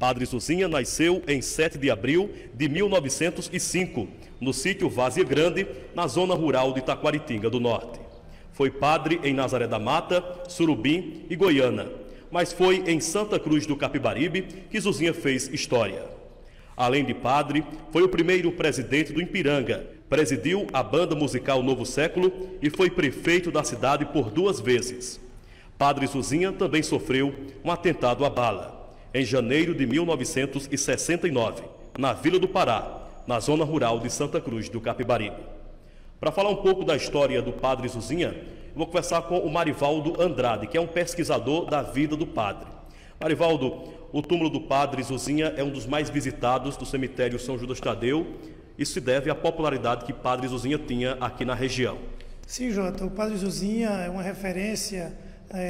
Padre Zuzinha nasceu em 7 de abril de 1905, no sítio Várzea Grande, na zona rural de Taquaritinga do Norte. Foi padre em Nazaré da Mata, Surubim e Goiânia, mas foi em Santa Cruz do Capibaribe que Zuzinha fez história. Além de padre, foi o primeiro presidente do Ipiranga, presidiu a banda musical Novo Século e foi prefeito da cidade por 2 vezes. Padre Zuzinha também sofreu um atentado à bala, em janeiro de 1969, na Vila do Pará, na zona rural de Santa Cruz do Capibaribe. Para falar um pouco da história do Padre Zuzinha, eu vou conversar com o Marivaldo Andrade, que é um pesquisador da vida do padre. Marivaldo, o túmulo do Padre Zuzinha é um dos mais visitados do cemitério São Judas Tadeu. Isso se deve à popularidade que Padre Zuzinha tinha aqui na região. Sim, Jota, o Padre Zuzinha é uma referência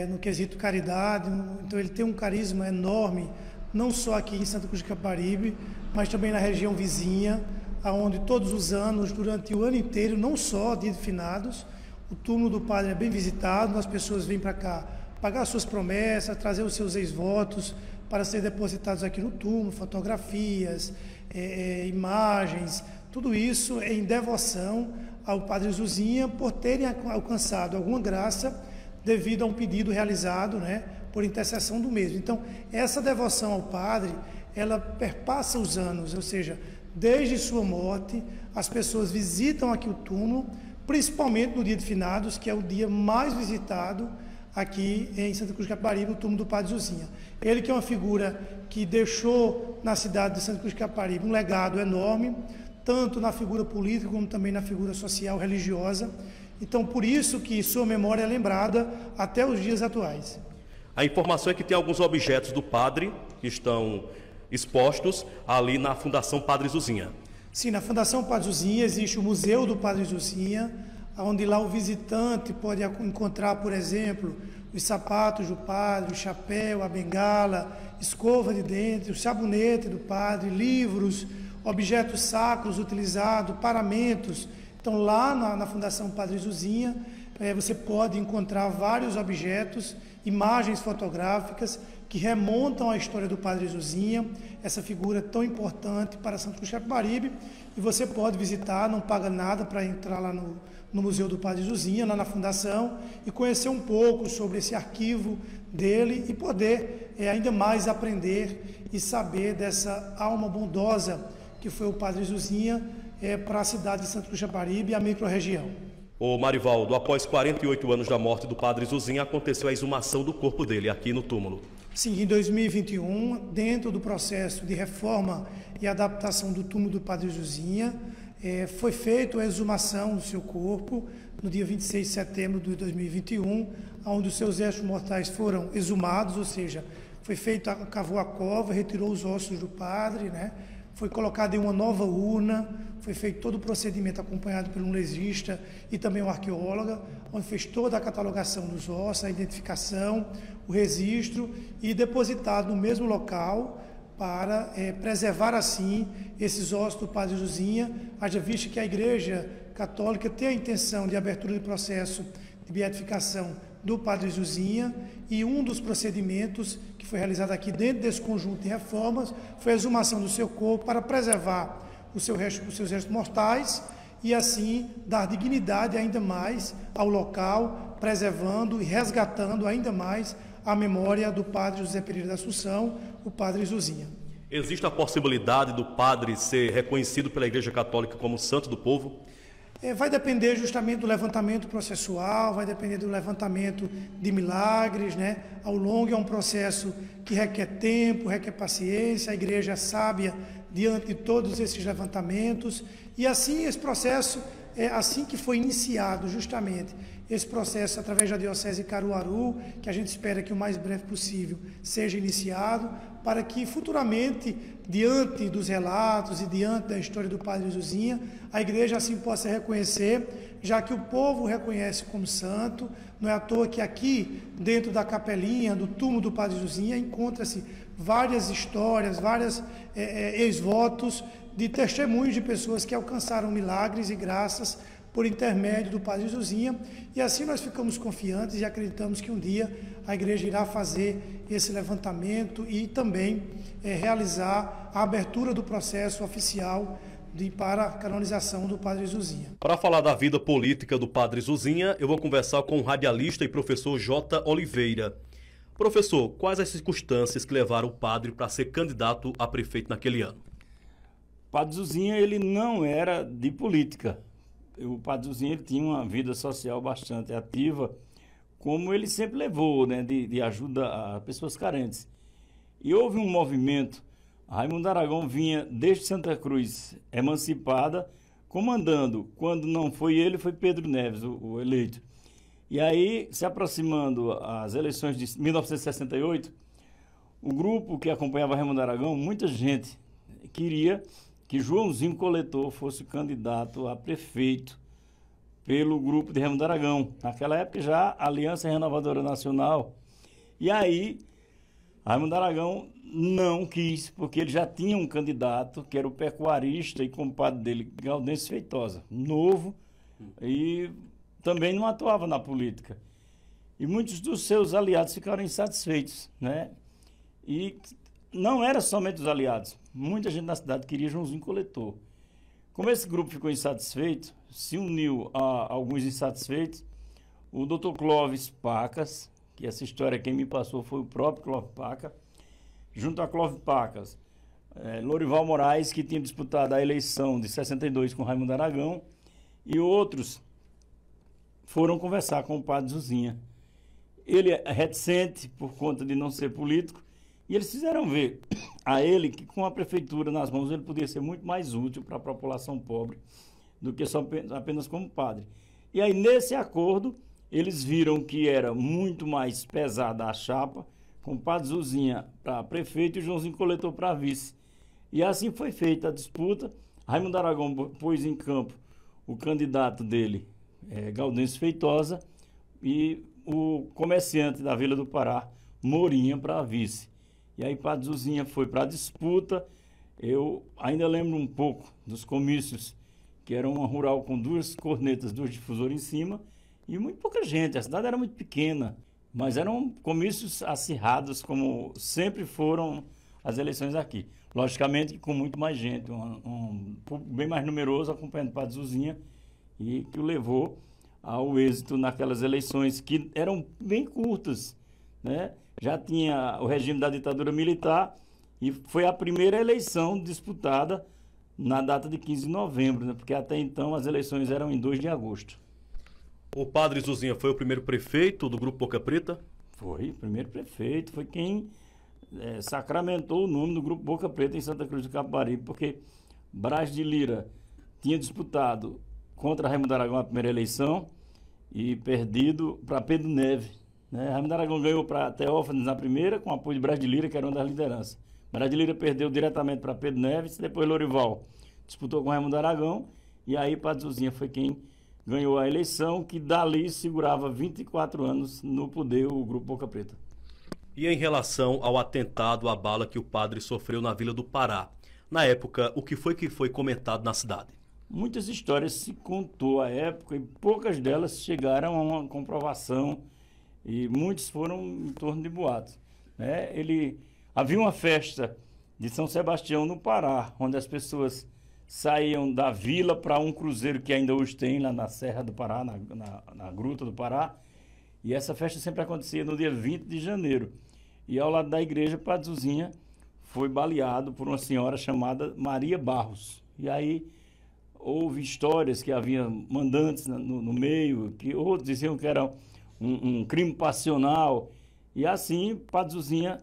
no quesito caridade, então ele tem um carisma enorme, não só aqui em Santa Cruz do Capibaribe, mas também na região vizinha, onde todos os anos, durante o ano inteiro, não só dia de finados, o túmulo do padre é bem visitado, as pessoas vêm para cá pagar suas promessas, trazer os seus ex-votos para serem depositados aqui no túmulo, fotografias, imagens, tudo isso é em devoção ao Padre Zuzinha por terem alcançado alguma graça devido a um pedido realizado, por intercessão do mesmo. Então, essa devoção ao Padre, ela perpassa os anos, ou seja, desde sua morte, as pessoas visitam aqui o túmulo, principalmente no dia de finados, que é o dia mais visitado aqui em Santa Cruz do Capibaribe, o túmulo do Padre Zuzinha. Ele que é uma figura que deixou na cidade de Santa Cruz do Capibaribe um legado enorme, tanto na figura política como também na figura social, religiosa. Então, por isso que sua memória é lembrada até os dias atuais. A informação é que tem alguns objetos do padre que estão expostos ali na Fundação Padre Zuzinha. Sim, na Fundação Padre Zuzinha existe o Museu do Padre Zuzinha, onde lá o visitante pode encontrar, por exemplo, os sapatos do padre, o chapéu, a bengala, escova de dente, o sabonete do padre, livros, objetos sacros utilizados, paramentos. Então, lá na Fundação Padre Zuzinha, você pode encontrar vários objetos, imagens fotográficas que remontam à história do Padre Zuzinha, essa figura tão importante para Santa Cruz do Capibaribe, e você pode visitar, não paga nada para entrar lá no Museu do Padre Zuzinha, lá na Fundação, e conhecer um pouco sobre esse arquivo dele e poder ainda mais aprender e saber dessa alma bondosa que foi o Padre Zuzinha para a cidade de Santa Cruz do Capibaribe e a microrregião. Ô Marivaldo, após 48 anos da morte do Padre Zuzinha, aconteceu a exumação do corpo dele aqui no túmulo. Sim, em 2021, dentro do processo de reforma e adaptação do túmulo do Padre Zuzinha, foi feita a exumação do seu corpo no dia 26 de setembro de 2021, onde os seus restos mortais foram exumados, ou seja, foi feito, cavou a cova, retirou os ossos do padre, foi colocado em uma nova urna, foi feito todo o procedimento acompanhado por um legista e também um arqueólogo, onde fez toda a catalogação dos ossos, a identificação, o registro e depositado no mesmo local para preservar assim esses ossos do Padre Zuzinha, haja visto que a Igreja Católica tem a intenção de abertura de processo de beatificação do Padre Zuzinha, e um dos procedimentos que foi realizado aqui dentro desse conjunto de reformas foi a exumação do seu corpo para preservar os seus restos mortais e assim dar dignidade ainda mais ao local, preservando e resgatando ainda mais a memória do Padre José Pereira da Assunção, o Padre Zuzinha. Existe a possibilidade do padre ser reconhecido pela Igreja Católica como santo do povo? Vai depender justamente do levantamento processual, vai depender do levantamento de milagres, Ao longo é um processo que requer tempo, requer paciência, a igreja é sábia diante de todos esses levantamentos, e assim esse processo, assim que foi iniciado justamente esse processo através da Diocese de Caruaru, que a gente espera que o mais breve possível seja iniciado, para que futuramente, diante dos relatos e diante da história do Padre Zuzinha, a igreja assim possa reconhecer, já que o povo o reconhece como santo. Não é à toa que aqui, dentro da capelinha, do túmulo do Padre Zuzinha, encontra-se várias histórias, vários ex-votos de testemunhos de pessoas que alcançaram milagres e graças por intermédio do Padre Zuzinha, e assim nós ficamos confiantes e acreditamos que um dia a igreja irá fazer esse levantamento e também realizar a abertura do processo oficial para a canonização do Padre Zuzinha. Para falar da vida política do Padre Zuzinha, eu vou conversar com o radialista e professor J. Oliveira. Professor, quais as circunstâncias que levaram o padre para ser candidato a prefeito naquele ano? O Padre Zuzinha, ele não era de política. O Padre Zuzinha, ele tinha uma vida social bastante ativa, como ele sempre levou, né, de ajuda a pessoas carentes. E houve um movimento. Raimundo Aragão vinha desde Santa Cruz, emancipada, comandando. Quando não foi ele, foi Pedro Neves, o eleito. E aí, se aproximando as eleições de 1968, o grupo que acompanhava Raimundo Aragão, muita gente queria que Joãozinho Coletor fosse candidato a prefeito pelo grupo de Raimundo Aragão. Naquela época já a Aliança Renovadora Nacional. E aí, Raimundo Aragão não quis, porque ele já tinha um candidato, que era o pecuarista e compadre dele, Gaudêncio Feitosa, novo, e também não atuava na política. E muitos dos seus aliados ficaram insatisfeitos, né? E não era somente os aliados. Muita gente na cidade queria Joãozinho Coletor. Como esse grupo ficou insatisfeito, se uniu a alguns insatisfeitos, o doutor Clóvis Pacas, que essa história quem me passou foi o próprio Clóvis Pacas, junto a Clóvis Pacas, Lorival Moraes, que tinha disputado a eleição de 62 com Raimundo Aragão, e outros foram conversar com o Padre Zuzinha. Ele é reticente por conta de não ser político, e eles fizeram ver a ele que com a prefeitura nas mãos ele podia ser muito mais útil para a população pobre do que só apenas como padre. E aí, nesse acordo, eles viram que era muito mais pesada a chapa, com o Padre Zuzinha para prefeito e o Joãozinho Coletor para vice. E assim foi feita a disputa. Raimundo Aragão pôs em campo o candidato dele, Gaudêncio Feitosa, e o comerciante da Vila do Pará, Morinha, para vice. E aí Padre Zuzinha foi para a disputa. Eu ainda lembro um pouco dos comícios, que era uma rural com 2 cornetas, 2 difusores em cima, e muito pouca gente. A cidade era muito pequena, mas eram comícios acirrados, como sempre foram as eleições aqui. Logicamente, com muito mais gente, um público bem mais numeroso acompanhando o Padre Zuzinha, e que o levou ao êxito naquelas eleições que eram bem curtas, né? Já tinha o regime da ditadura militar e foi a primeira eleição disputada na data de 15 de novembro, né? Porque até então as eleições eram em 2 de agosto. O Padre Zuzinha foi o primeiro prefeito do Grupo Boca Preta? Foi o primeiro prefeito, foi quem sacramentou o nome do Grupo Boca Preta em Santa Cruz do Capibaribe, porque Braz de Lira tinha disputado contra Raimundo Aragão a primeira eleição e perdido para Pedro Neves, né? Raimundo Aragão ganhou para Teófanes na primeira, com apoio de Braz de Lira, que era uma das lideranças. Braz de Lira perdeu diretamente para Pedro Neves, depois Lorival disputou com Raimundo Aragão, e aí Padre Zuzinha foi quem ganhou a eleição, que dali segurava 24 anos no poder o Grupo Boca Preta. E em relação ao atentado à bala que o padre sofreu na Vila do Pará, na época, o que foi comentado na cidade? Muitas histórias se contou à época e poucas delas chegaram a uma comprovação e muitos foram em torno de boatos, né? Havia uma festa de São Sebastião no Pará, onde as pessoas saíam da vila para um cruzeiro que ainda hoje tem lá na Serra do Pará, na Gruta do Pará, e essa festa sempre acontecia no dia 20 de janeiro. E ao lado da igreja, Padre Zuzinha foi baleado por uma senhora chamada Maria Barros. E aí houve histórias que havia mandantes no meio, que outros diziam que era um crime passional. E assim, Padre Zuzinha,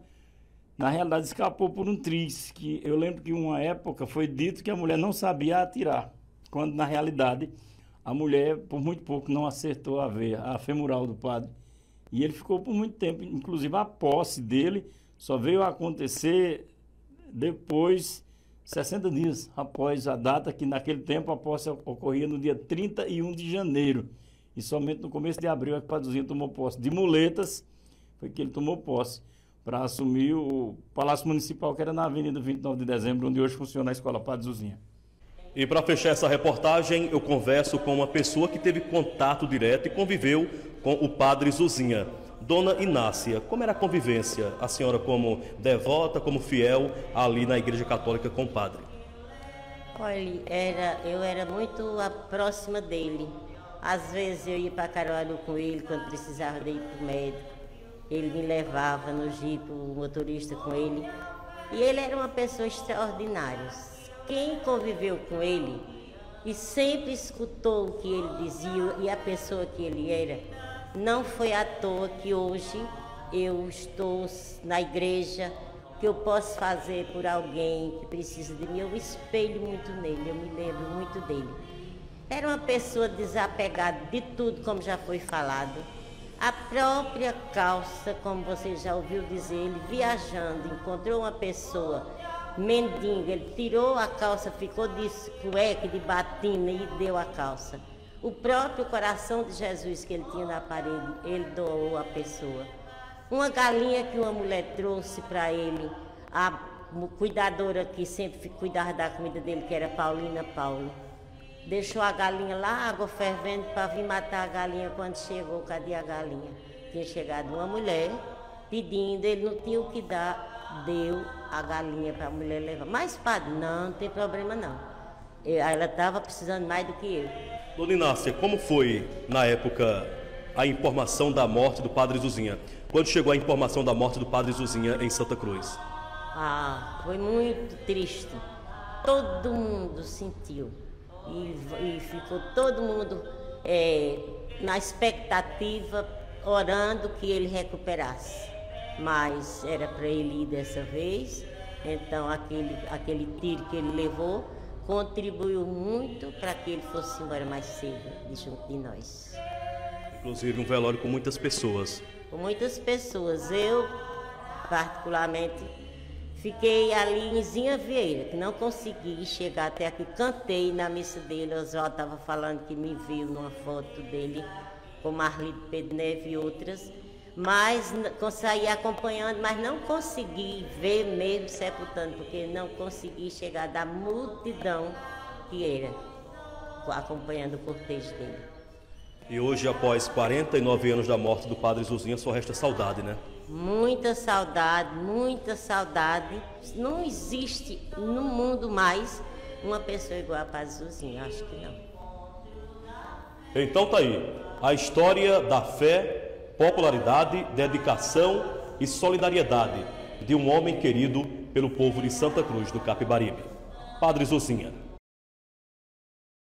na realidade, escapou por um triz, que eu lembro que uma época foi dito que a mulher não sabia atirar, quando na realidade a mulher, por muito pouco, não acertou a veia, a femoral do padre. E ele ficou por muito tempo, inclusive a posse dele só veio a acontecer depois, 60 dias após a data, que naquele tempo a posse ocorria no dia 31 de janeiro. E somente no começo de abril é que o Padre Zuzinha tomou posse. De muletas, foi que ele tomou posse para assumir o Palácio Municipal, que era na Avenida 29 de Dezembro, onde hoje funciona a Escola Padre Zuzinha. E para fechar essa reportagem, eu converso com uma pessoa que teve contato direto e conviveu com o padre Zuzinha. Dona Inácia, como era a convivência? A senhora como devota, como fiel ali na Igreja Católica com o padre? Olha, eu era muito próxima dele. Às vezes eu ia para Caruaru com ele quando precisava de ir para o médico. Ele me levava no jipe, o motorista com ele. E ele era uma pessoa extraordinária. Quem conviveu com ele e sempre escutou o que ele dizia e a pessoa que ele era, não foi à toa que hoje eu estou na igreja, que eu posso fazer por alguém que precisa de mim. Eu espelho muito nele, eu me lembro muito dele. Era uma pessoa desapegada de tudo, como já foi falado. A própria calça, como você já ouviu dizer, ele viajando, encontrou uma pessoa mendiga, ele tirou a calça, ficou de cueca, de batina e deu a calça. O próprio coração de Jesus que ele tinha na parede, ele doou à pessoa. Uma galinha que uma mulher trouxe para ele, a cuidadora que sempre cuidava da comida dele, que era Paulina Paulo, deixou a galinha lá, água fervendo, para vir matar a galinha. Quando chegou, cadê a galinha? Tinha chegado uma mulher pedindo, ele não tinha o que dar, deu a galinha para a mulher levar. Mas, padre, não tem problema não. Ela estava precisando mais do que eu. Dona Inácia, como foi, na época, a informação da morte do padre Zuzinha? Quando chegou a informação da morte do padre Zuzinha em Santa Cruz? Foi muito triste. Todo mundo sentiu. E ficou todo mundo na expectativa, orando que ele recuperasse. Mas era para ele ir dessa vez. Então, aquele tiro que ele levou contribuiu muito para que ele fosse embora mais cedo, junto de nós. Inclusive um velório com muitas pessoas. Com muitas pessoas. Eu, particularmente, fiquei ali em Zinha Vieira, que não consegui chegar até aqui. Cantei na missa dele, o Oswaldo estava falando que me viu numa foto dele com Marli Pedro Neve e outras. Mas saí acompanhando, mas não consegui ver mesmo sepultando, porque não consegui chegar da multidão que era, acompanhando o cortejo dele. E hoje, após 49 anos da morte do padre Zuzinha, só resta saudade, né? Muita saudade, muita saudade. Não existe no mundo mais uma pessoa igual a padre Zuzinha, acho que não. Então tá aí, a história da fé, popularidade, dedicação e solidariedade de um homem querido pelo povo de Santa Cruz do Capibaribe, Padre Zuzinha.